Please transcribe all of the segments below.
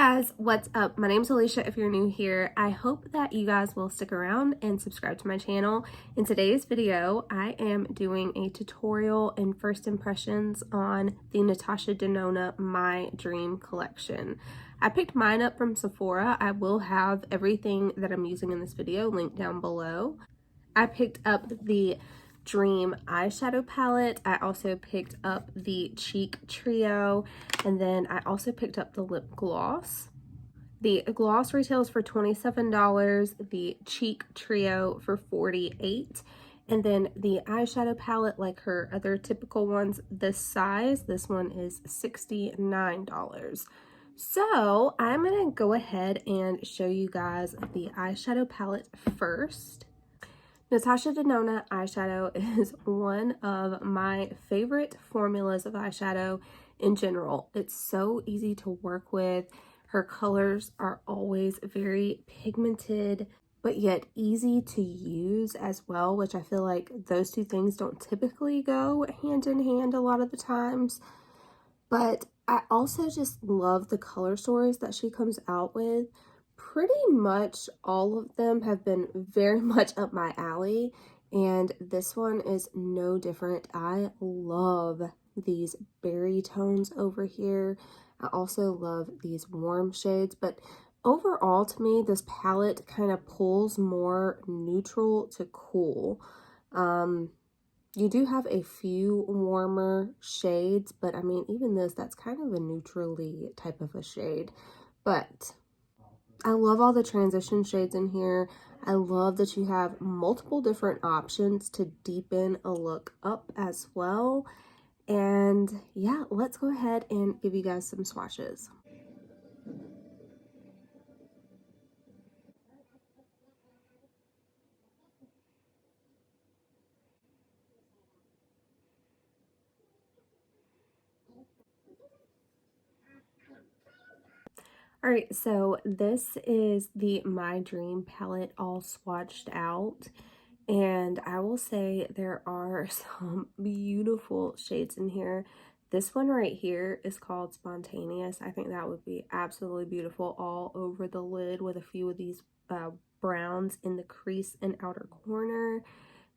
Guys, what's up? My name is Alicia if you're new here. I hope that you guys will stick around and subscribe to my channel. In today's video, I am doing a tutorial and first impressions on the Natasha Denona My Dream collection. I picked mine up from Sephora. I will have everything that I'm using in this video linked down below. I picked up the Dream eyeshadow palette. I also picked up the cheek trio, and then I also picked up the lip gloss. The gloss retails for $27, the cheek trio for $48, and then the eyeshadow palette, like her other typical ones, this size, this one is $69. So I'm gonna go ahead and show you guys the eyeshadow palette first. Natasha Denona eyeshadow is one of my favorite formulas of eyeshadow in general. It's so easy to work with. Her colors are always very pigmented, but yet easy to use as well, which I feel like those two things don't typically go hand in hand a lot of the times. But I also just love the color stories that she comes out with. Pretty much all of them have been very much up my alley, and this one is no different. I love these berry tones over here. I also love these warm shades, but overall to me, this palette kind of pulls more neutral to cool. You do have a few warmer shades, but I mean, even this, that's kind of a neutrally type of a shade. But I love all the transition shades in here. I love that you have multiple different options to deepen a look up as well. And yeah, let's go ahead and give you guys some swatches. All right, so this is the My Dream palette all swatched out. And I will say there are some beautiful shades in here. This one right here is called Spontaneous. I think that would be absolutely beautiful all over the lid with a few of these browns in the crease and outer corner.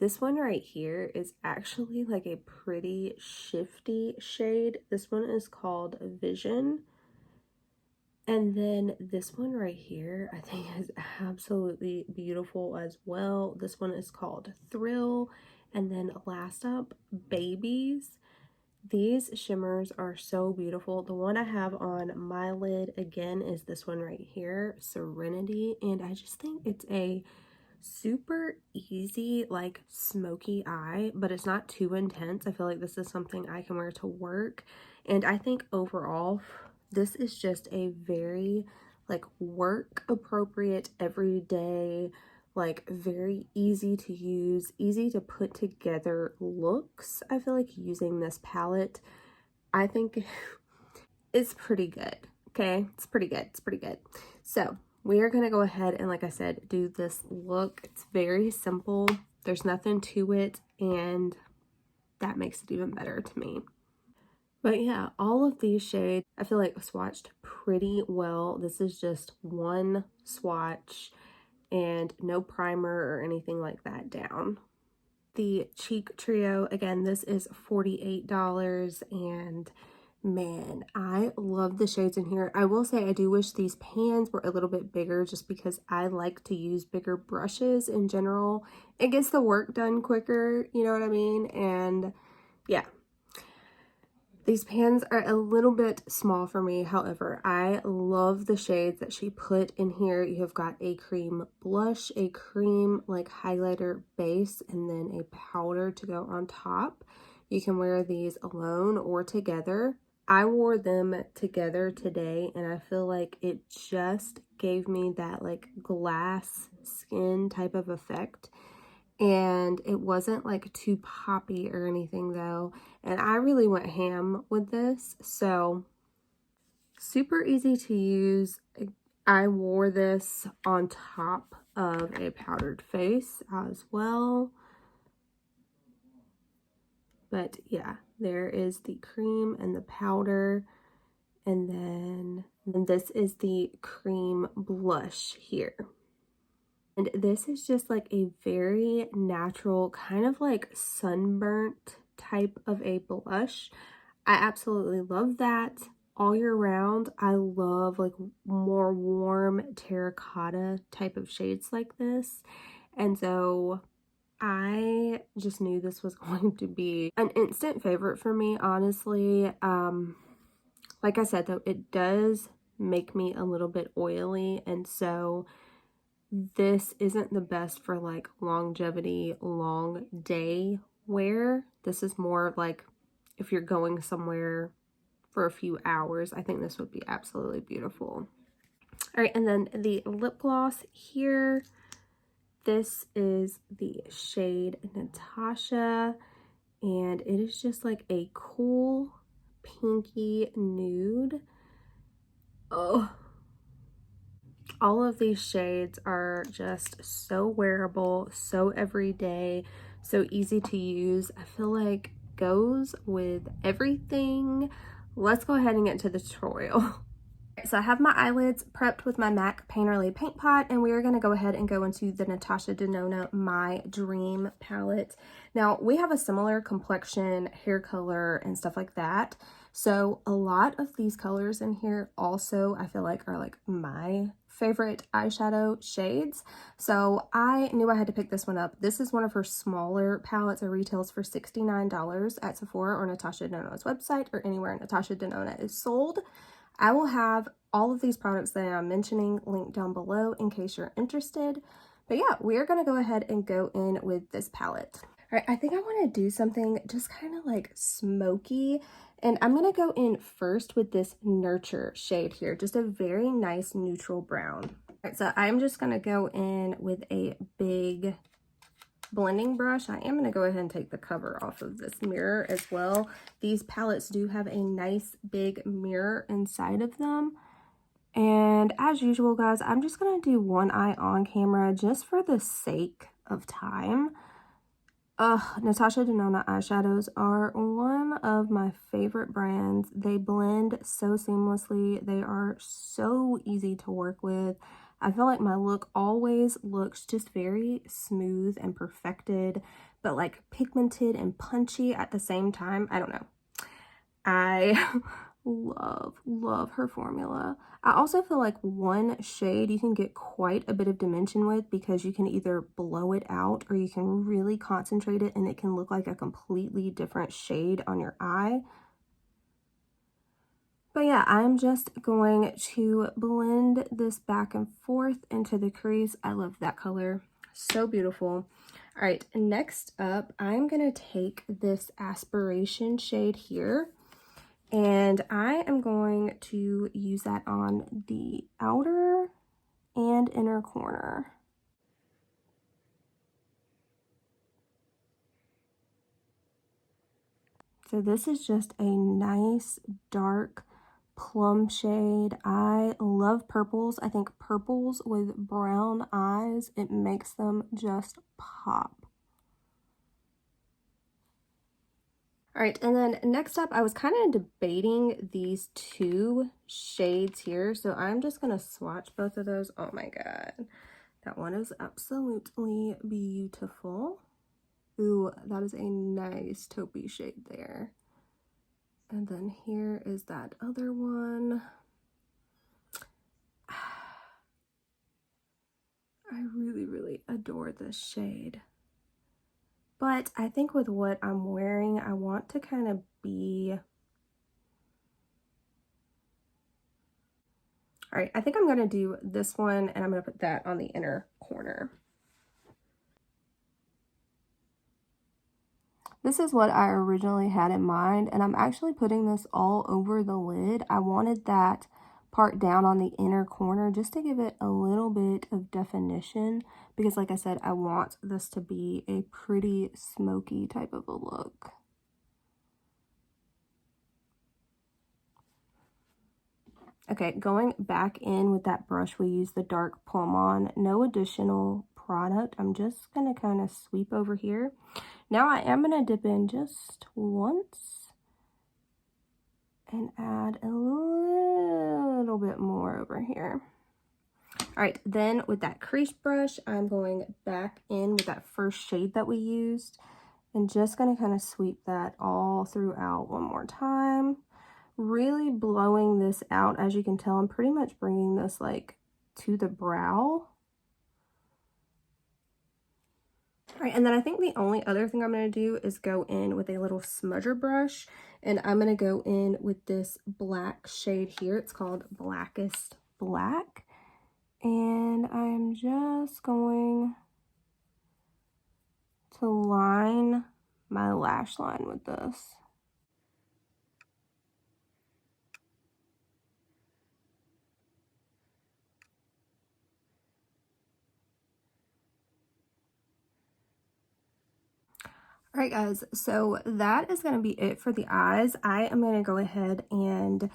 This one right here is actually like a pretty shifty shade. This one is called Vision. And then this one right here, I think is absolutely beautiful as well. This one is called Thrill. And then last up, Babies. These shimmers are so beautiful. The one I have on my lid, again, is this one right here, Serenity. And I just think it's a super easy, like, smoky eye, but it's not too intense. I feel like this is something I can wear to work. And I think overall, this is just a very like work appropriate, everyday, like very easy to use, easy to put together looks. I feel like using this palette, I think it's pretty good. Okay, it's pretty good. It's pretty good. So we are going to go ahead and, like I said, do this look. It's very simple. There's nothing to it, and that makes it even better to me. But yeah, all of these shades I feel like swatched pretty well. This is just one swatch and no primer or anything like that down. The cheek trio, again, this is $48, and man, I love the shades in here. I will say I do wish these pans were a little bit bigger just because I like to use bigger brushes in general. It gets the work done quicker, you know what I mean? And yeah. These pans are a little bit small for me. However, I love the shades that she put in here. You have got a cream blush, a cream like highlighter base, and then a powder to go on top. You can wear these alone or together. I wore them together today, and I feel like it just gave me that like glass skin type of effect. And it wasn't like too poppy or anything though, and I really went ham with this. So super easy to use. I wore this on top of a powdered face as well. But yeah, there is the cream and the powder, and then And this is the cream blush here. And this is just like a very natural, kind of like sunburnt type of a blush. I absolutely love that all year round. I love like more warm terracotta type of shades like this. And so I just knew this was going to be an instant favorite for me, honestly. Like I said, though, it does make me a little bit oily, and so this isn't the best for like longevity, long day wear. This is more like if you're going somewhere for a few hours. I think this would be absolutely beautiful. All right, and then the lip gloss here. This is the shade Natasha, and it is just like a cool pinky nude. Oh, all of these shades are just so wearable, so everyday, so easy to use. I feel like goes with everything. Let's go ahead and get into the tutorial. So I have my eyelids prepped with my MAC Painterly Paint Pot, and we are going to go ahead and go into the Natasha Denona My Dream palette. Now, we have a similar complexion, hair color, and stuff like that. So a lot of these colors in here also, I feel like, are like my favorite eyeshadow shades. So I knew I had to pick this one up. This is one of her smaller palettes. It retails for $69 at Sephora or Natasha Denona's website or anywhere Natasha Denona is sold. I will have all of these products that I'm mentioning linked down below in case you're interested. But yeah, we are going to go ahead and go in with this palette. All right, I think I want to do something just kind of like smoky. And I'm going to go in first with this Nurture shade here. Just a very nice neutral brown. All right, so I'm just going to go in with a big blending brush. I am going to go ahead and take the cover off of this mirror as well. These palettes do have a nice big mirror inside of them. And as usual, guys, I'm just going to do one eye on camera just for the sake of time. Natasha Denona eyeshadows are one of my favorite brands. They blend so seamlessly. They are so easy to work with. I feel like my look always looks just very smooth and perfected, but like pigmented and punchy at the same time. I don't know. I love her formula. I also feel like one shade you can get quite a bit of dimension with because you can either blow it out or you can really concentrate it and it can look like a completely different shade on your eye. But yeah, I'm just going to blend this back and forth into the crease. I love that color. So beautiful. All right, next up, I'm going to take this Aspiration shade here. And I am going to use that on the outer and inner corner. So this is just a nice dark plum shade. I love purples. I think purples with brown eyes, it makes them just pop. All right, and then next up, I was kind of debating these two shades here, so I'm just going to swatch both of those. Oh my god, that one is absolutely beautiful. Ooh, that is a nice taupey shade there. And then here is that other one. I really adore this shade. But I think with what I'm wearing, I want to kind of be... All right, I think I'm going to do this one, and I'm going to put that on the inner corner. This is what I originally had in mind, and I'm actually putting this all over the lid. I wanted that part down on the inner corner just to give it a little bit of definition because, like I said, I want this to be a pretty smoky type of a look. Okay, going back in with that brush, we use the dark plum on. No additional product. I'm just going to kind of sweep over here. Now I am going to dip in just once. and add a little bit more over here. All right, then with that crease brush, I'm going back in with that first shade that we used and just going to kind of sweep that all throughout one more time. Really blowing this out. As you can tell, I'm pretty much bringing this like to the brow. All right, and then I think the only other thing I'm going to do is go in with a little smudger brush, and I'm going to go in with this black shade here. It's called Blackest Black. And I'm just going to line my lash line with this. All right, guys, so that is going to be it for the eyes. I am going to go ahead and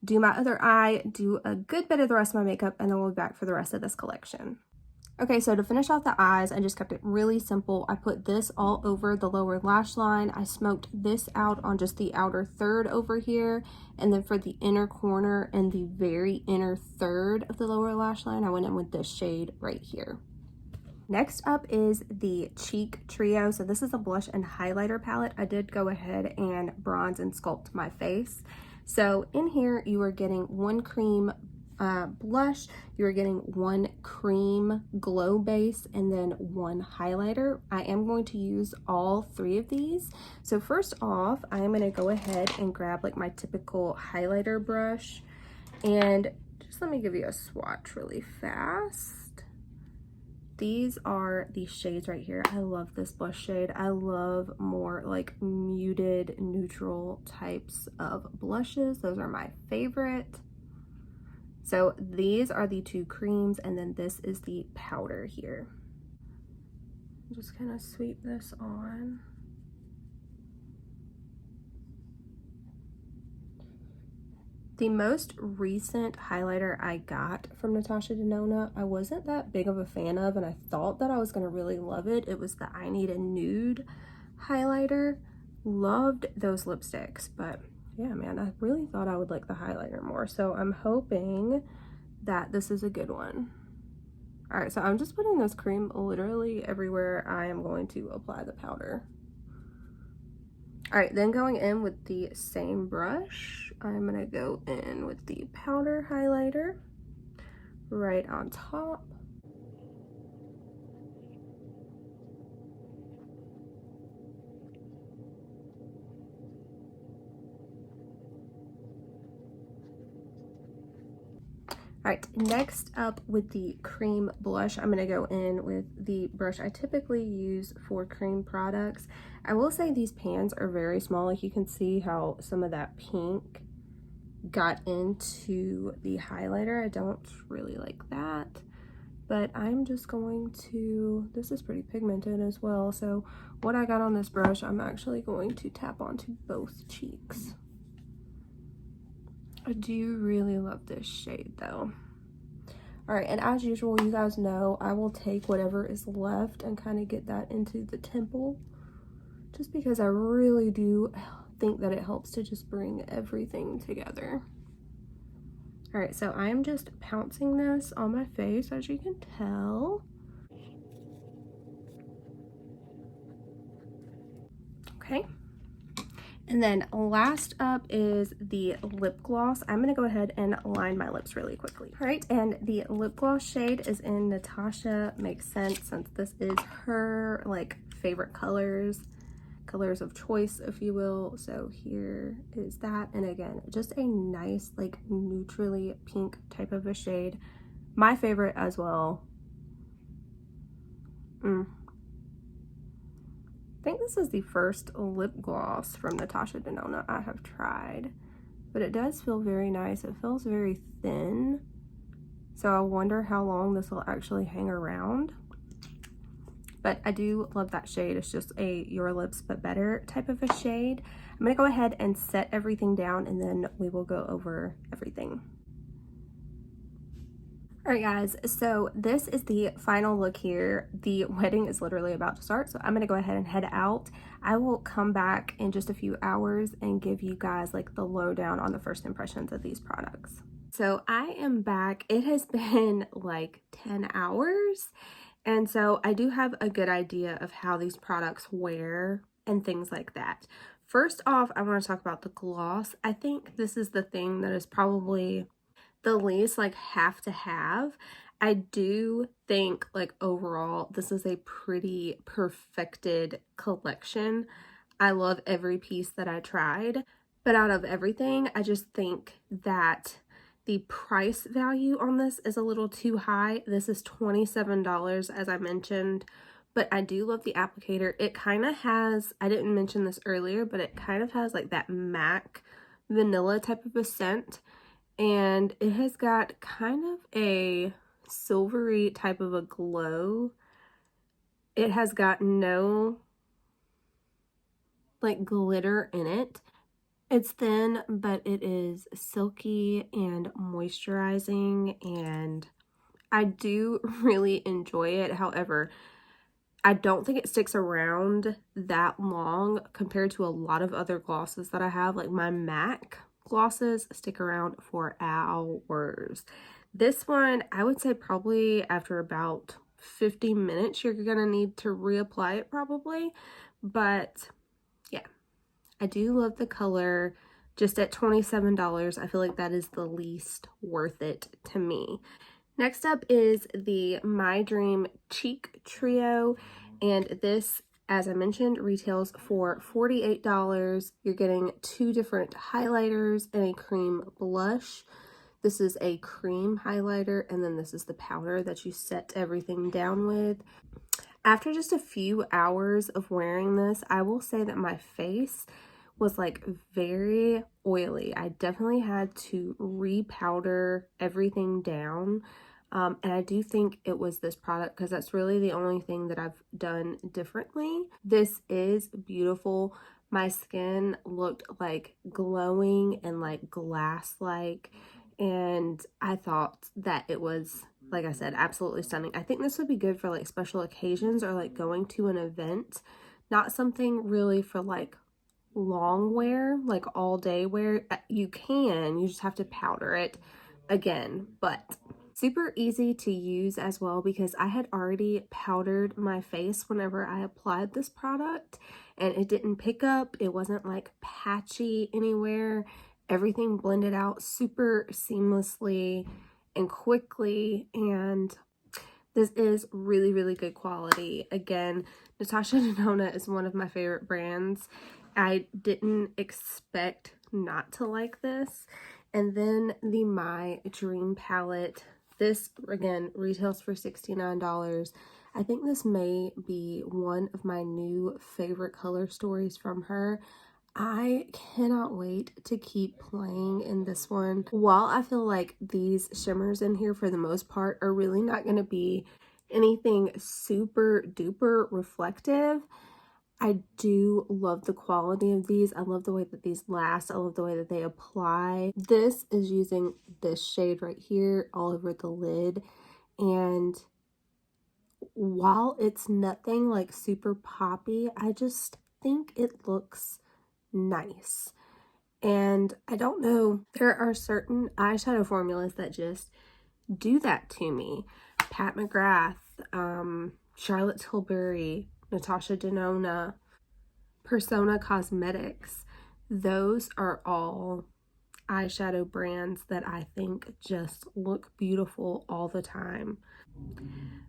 do my other eye, do a good bit of the rest of my makeup, and then we'll be back for the rest of this collection. Okay, so to finish off the eyes, I just kept it really simple. I put this all over the lower lash line. I smoked this out on just the outer third over here. And then for the inner corner and the very inner third of the lower lash line, I went in with this shade right here. Next up is the Cheek Trio. So this is a blush and highlighter palette. I did go ahead and bronze and sculpt my face. So in here, you are getting one cream blush, you're getting one cream glow base, and then one highlighter. I am going to use all three of these. So first off, I am going to go ahead and grab like my typical highlighter brush, and just let me give you a swatch really fast. These are the shades right here. I love this blush shade. I love more like muted neutral types of blushes. Those are my favorite. So these are the two creams, and then this is the powder here. Just kind of sweep this on. The most recent highlighter I got from Natasha Denona, I wasn't that big of a fan of, and I thought that I was going to really love it. It was the I Need a Nude highlighter. Loved those lipsticks, but yeah, man, I really thought I would like the highlighter more. So I'm hoping that this is a good one. All right, so I'm just putting this cream literally everywhere I am going to apply the powder. All right, then going in with the same brush, I'm gonna go in with the powder highlighter right on top. All right, next up with the cream blush, I'm gonna go in with the brush I typically use for cream products. I will say these pans are very small. Like you can see how some of that pink got into the highlighter. I don't really like that, but I'm just going to, this is pretty pigmented as well. So what I got on this brush, I'm actually going to tap onto both cheeks. I do really love this shade though. All right, and as usual, you guys know I will take whatever is left and kind of get that into the temple, just because I really do think that it helps to just bring everything together. All right, so I'm just pouncing this on my face, as you can tell. Okay. And then last up is the lip gloss. I'm gonna go ahead and line my lips really quickly. All right, and the lip gloss shade is in Natasha. Makes sense since this is her like favorite colors of choice, if you will. So here is that, and again, just a nice like neutrally pink type of a shade. My favorite as well. I think this is the first lip gloss from Natasha Denona I have tried, but it does feel very nice. It feels very thin, so I wonder how long this will actually hang around. But I do love that shade. It's just a Your Lips But Better type of a shade. I'm gonna go ahead and set everything down, and then we will go over everything. Alright guys, so this is the final look here. The wedding is literally about to start, so I'm gonna go ahead and head out. I will come back in just a few hours and give you guys like the lowdown on the first impressions of these products. So I am back. It has been like 10 hours, and so I do have a good idea of how these products wear and things like that. First off, I want to talk about the gloss. I think this is the thing that is probably the least like have to have. I do think like overall this is a pretty perfected collection. I love every piece that I tried, but out of everything, I just think that the price value on this is a little too high. This is $27 as I mentioned, but I do love the applicator. It kind of has, I didn't mention this earlier, but it kind of has like that MAC vanilla type of a scent. And it has got kind of a silvery type of a glow. It has got no like glitter in it. It's thin, but it is silky and moisturizing, and I do really enjoy it. However, I don't think it sticks around that long compared to a lot of other glosses that I have. Like my MAC glosses stick around for hours. This one, I would say probably after about 50 minutes, you're gonna need to reapply it probably. But yeah, I do love the color. Just at $27, I feel like that is the least worth it to me. Next up is the My Dream Cheek Trio, and this, as I mentioned, retails for $48. You're getting 2 different highlighters and a cream blush. This is a cream highlighter, and then this is the powder that you set everything down with. After just a few hours of wearing this, I will say that my face was like very oily. I definitely had to repowder everything down. And I do think it was this product because that's really the only thing that I've done differently. This is beautiful. My skin looked like glowing and like glass-like, and I thought that it was, like I said, absolutely stunning. I think this would be good for like special occasions or like going to an event, not something really for like long wear, like all day wear. You just have to powder it again, but super easy to use as well because I had already powdered my face whenever I applied this product, and it didn't pick up. It wasn't like patchy anywhere. Everything blended out super seamlessly and quickly, and this is really, really good quality. Again, Natasha Denona is one of my favorite brands. I didn't expect not to like this. And then the My Dream palette. This, again, retails for $69. I think this may be one of my new favorite color stories from her. I cannot wait to keep playing in this one. While I feel like these shimmers in here for the most part are really not going to be anything super duper reflective, I do love the quality of these. I love the way that these last. I love the way that they apply. This is using this shade right here all over the lid, and while it's nothing like super poppy, I just think it looks nice. And I don't know, there are certain eyeshadow formulas that just do that to me. Pat McGrath, Charlotte Tilbury, Natasha Denona, Persona Cosmetics. Those are all eyeshadow brands that I think just look beautiful all the time.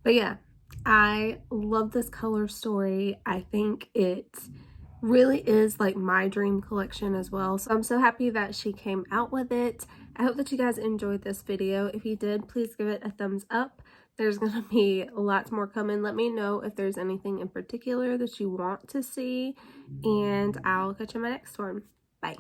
But yeah, I love this color story. I think it really is like my dream collection as well. So I'm so happy that she came out with it. I hope that you guys enjoyed this video. If you did, please give it a thumbs up. There's gonna be lots more coming. Let me know if there's anything in particular that you want to see, and I'll catch you in my next one. Bye.